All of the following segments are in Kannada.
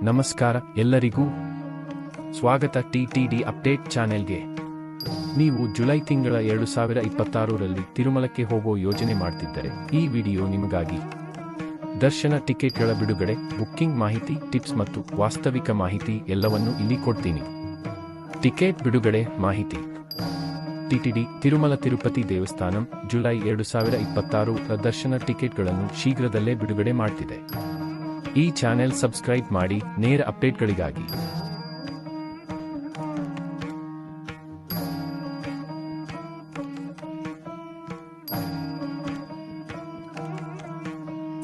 ನಮಸ್ಕಾರ ಎಲ್ಲರಿಗೂ ಸ್ವಾಗತ ಟಿಟಿಡಿ ಅಪ್ಡೇಟ್ ಚಾನೆಲ್ಗೆ. ನೀವು ಜುಲೈ ತಿಂಗಳ 2026ರಲ್ಲಿ ತಿರುಮಲಕ್ಕೆ ಹೋಗೋ ಯೋಜನೆ ಮಾಡ್ತಿದ್ದರೆ ಈ ವಿಡಿಯೋ ನಿಮಗಾಗಿ. ದರ್ಶನ ಟಿಕೆಟ್ಗಳ ಬಿಡುಗಡೆ, ಬುಕ್ಕಿಂಗ್ ಮಾಹಿತಿ, ಟಿಪ್ಸ್ ಮತ್ತು ವಾಸ್ತವಿಕ ಮಾಹಿತಿ ಎಲ್ಲವನ್ನೂ ಇಲ್ಲಿ ಕೊಡ್ತೀನಿ. ಟಿಕೆಟ್ ಬಿಡುಗಡೆ ಮಾಹಿತಿ. ಟಿಟಿಡಿ ತಿರುಮಲ ತಿರುಪತಿ ದೇವಸ್ಥಾನಂ ಜುಲೈ 2026ರ ದರ್ಶನ ಟಿಕೆಟ್ಗಳನ್ನು ಶೀಘ್ರದಲ್ಲೇ ಬಿಡುಗಡೆ ಮಾಡ್ತಿದೆ. ಈ ಚಾನೆಲ್ ಸಬ್ಸ್ಕ್ರೈಬ್ ಮಾಡಿ ನೇರ ಅಪ್ಡೇಟ್ಗಳಿಗಾಗಿ.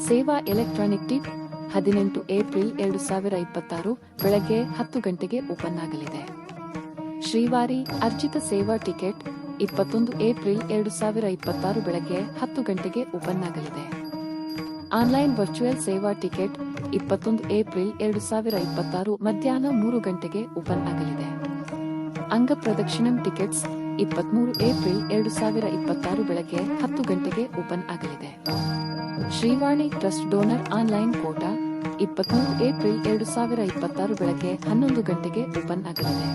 ಸೇವಾ ಎಲೆಕ್ಟ್ರಾನಿಕ್ ಟಿಪ್ 18 ಏಪ್ರಿಲ್ 2026 ಬೆಳಗ್ಗೆ 10 ಗಂಟೆಗೆ ಓಪನ್ ಆಗಲಿದೆ. ಶ್ರೀವಾರಿ ಅರ್ಜಿತ ಸೇವಾ ಟಿಕೆಟ್ 21 ಏಪ್ರಿಲ್ 2026 ಬೆಳಗ್ಗೆ 10 ಗಂಟೆಗೆ ಓಪನ್ ಆಗಲಿದೆ. ಆನ್ಲೈನ್ ವರ್ಚುವಲ್ ಸೇವಾ ಟಿಕೆಟ್ 21 ಏಪ್ರಿಲ್ 2026 ಮಧ್ಯಾಹ್ನ 3 ಗಂಟೆಗೆ ಓಪನ್ ಆಗಲಿದೆ. ಅಂಗ ಪ್ರದಕ್ಷಿಣಂ ಟಿಕೆಟ್ಸ್ 23 ಏಪ್ರಿಲ್ 2026 ಬೆಳಗ್ಗೆ 10 ಗಂಟೆಗೆ ಓಪನ್ ಆಗಲಿದೆ. Srivani trust donor online quota 23 April 2026 ಬೆಳಗ್ಗೆ 11 ಗಂಟೆಗೆ ಓಪನ್ ಆಗಲಿದೆ.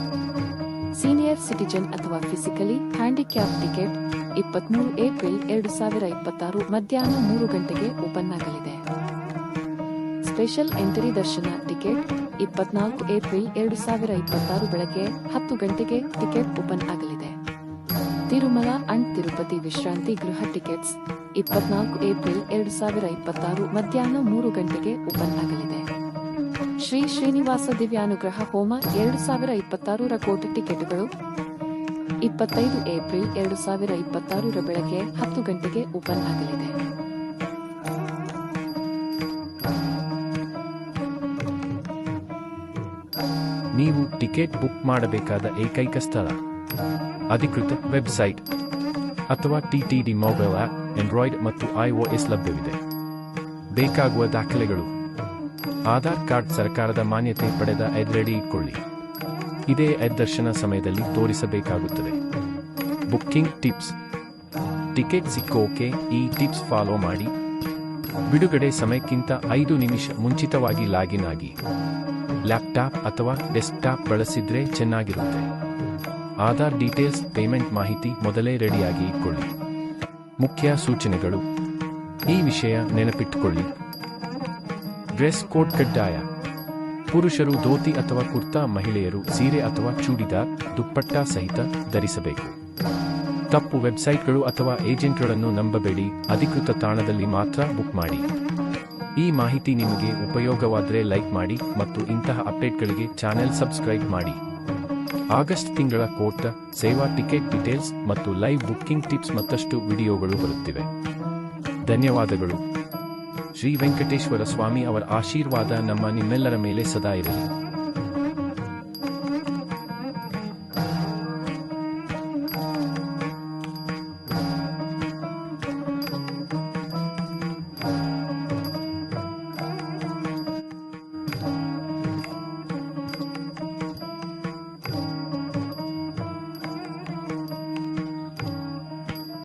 ಸೀನಿಯರ್ ಸಿಟಿಜನ್ ಅಥವಾ ಫಿಸಿಕಲಿ ಹ್ಯಾಂಡಿಕ್ಯಾಪ್ ಟಿಕೆಟ್ 23 ಏಪ್ರಿಲ್ 2026 ಮಧ್ಯಾಹ್ನ 3 ಗಂಟೆಗೆ ಓಪನ್ ಆಗಲಿದೆ. Special entry darshan ticket 24 April 2026 ಬೆಳಗ್ಗೆ 10 ಗಂಟೆಗೆ ಟಿಕೆಟ್ ಓಪನ್ ಆಗಲಿದೆ. ತಿರುಮಲ ಅಂಡ್ ತಿರುಪತಿ ವಿಶ್ರಾಂತಿ ಗೃಹ ಟಿಕೆಟ್ಸ್ 24 ಏಪ್ರಿಲ್ 2026 ಮಧ್ಯಾಹ್ನ 3 ಗಂಟೆಗೆ ಓಪನ್ ಆಗಲಿದೆ. ಶ್ರೀ ಶ್ರೀನಿವಾಸ ದಿವ್ಯಾನುಗ್ರಹ ಹೋಮ 2026ರ ಕೋಟೆ ಟಿಕೆಟ್ಗಳು 25 ಏಪ್ರಿಲ್ 2026 ಬೆಳಗ್ಗೆ 10 ಗಂಟೆಗೆ ಓಪನ್ ಆಗಲಿದೆ. ನೀವು ಟಿಕೆಟ್ ಬುಕ್ ಮಾಡಬೇಕಾದ ಏಕೈಕ ಸ್ಥಳ ಅಧಿಕೃತ ವೆಬ್ಸೈಟ್ ಅಥವಾ ಟಿಟಿಡಿ ಮೊಬೈಲ್ ಆಪ್, ಆಂಡ್ರಾಯ್ಡ್ ಮತ್ತು iOS ಲಭ್ಯವಿದೆ. ಬೇಕಾಗುವ ದಾಖಲೆಗಳು: ಆಧಾರ್ ಕಾರ್ಡ್, ಸರ್ಕಾರದ ಮಾನ್ಯತೆ ಪಡೆದ ಐಡಿ ರೆಡಿ ಇಟ್ಕೊಳ್ಳಿ. ಇದೇ ದರ್ಶನ ಸಮಯದಲ್ಲಿ ತೋರಿಸಬೇಕಾಗುತ್ತದೆ. ಬುಕ್ಕಿಂಗ್ ಟಿಪ್ಸ್: ಟಿಕೆಟ್ ಸಿಕ್ಕೋಕೆ ಈ ಟಿಪ್ಸ್ ಫಾಲೋ ಮಾಡಿ. ಬಿಡುಗಡೆ ಸಮಯಕ್ಕಿಂತ 5 ನಿಮಿಷ ಮುಂಚಿತವಾಗಿ ಲಾಗಿನ್ ಆಗಿ. ಲ್ಯಾಪ್ಟಾಪ್ ಅಥವಾ ಡೆಸ್ಕ್ಟಾಪ್ ಬಳಸಿದ್ರೆ ಚೆನ್ನಾಗಿರುತ್ತೆ. ಆಧಾರ್ ಡೀಟೇಲ್ಸ್, ಪೇಮೆಂಟ್ ಮಾಹಿತಿ ಮೊದಲೇ ರೆಡಿಯಾಗಿ ಇಟ್ಕೊಳ್ಳಿ. ಮುಖ್ಯ ಸೂಚನೆಗಳು: ಈ ವಿಷಯ ನೆನಪಿಟ್ಟುಕೊಳ್ಳಿ. ಡ್ರೆಸ್ ಕೋಡ್ ಕಡ್ಡಾಯ. ಪುರುಷರು ಧೋತಿ ಅಥವಾ ಕುರ್ತಾ, ಮಹಿಳೆಯರು ಸೀರೆ ಅಥವಾ ಚೂಡಿದಾರ್, ದುಪ್ಪಟ್ಟಾ ಸಹಿತ ಧರಿಸಬೇಕು. ತಪ್ಪು ವೆಬ್ಸೈಟ್ಗಳು ಅಥವಾ ಏಜೆಂಟ್ಗಳನ್ನು ನಂಬಬೇಡಿ. ಅಧಿಕೃತ ತಾಣದಲ್ಲಿ ಮಾತ್ರ ಬುಕ್ ಮಾಡಿ. ಈ ಮಾಹಿತಿ ನಿಮಗೆ ಉಪಯೋಗವಾದರೆ ಲೈಕ್ ಮಾಡಿ ಮತ್ತು ಇಂತಹ ಅಪ್ಡೇಟ್ಗಳಿಗೆ ಚಾನೆಲ್ ಸಬ್ಸ್ಕ್ರೈಬ್ ಮಾಡಿ. ಆಗಸ್ಟ್ ತಿಂಗಳ ಕೋಟ ಸೇವಾ ಟಿಕೆಟ್ ಡೀಟೇಲ್ಸ್ ಮತ್ತು ಲೈವ್ ಬುಕ್ಕಿಂಗ್ ಟಿಪ್ಸ್ ಮತ್ತಷ್ಟು ವಿಡಿಯೋಗಳು ಬರುತ್ತಿವೆ. ಧನ್ಯವಾದಗಳು. ಶ್ರೀ ವೆಂಕಟೇಶ್ವರ ಸ್ವಾಮಿ ಅವರ ಆಶೀರ್ವಾದ ನಿಮ್ಮೆಲ್ಲರ ಮೇಲೆ ಸದಾ ಇರಲಿ.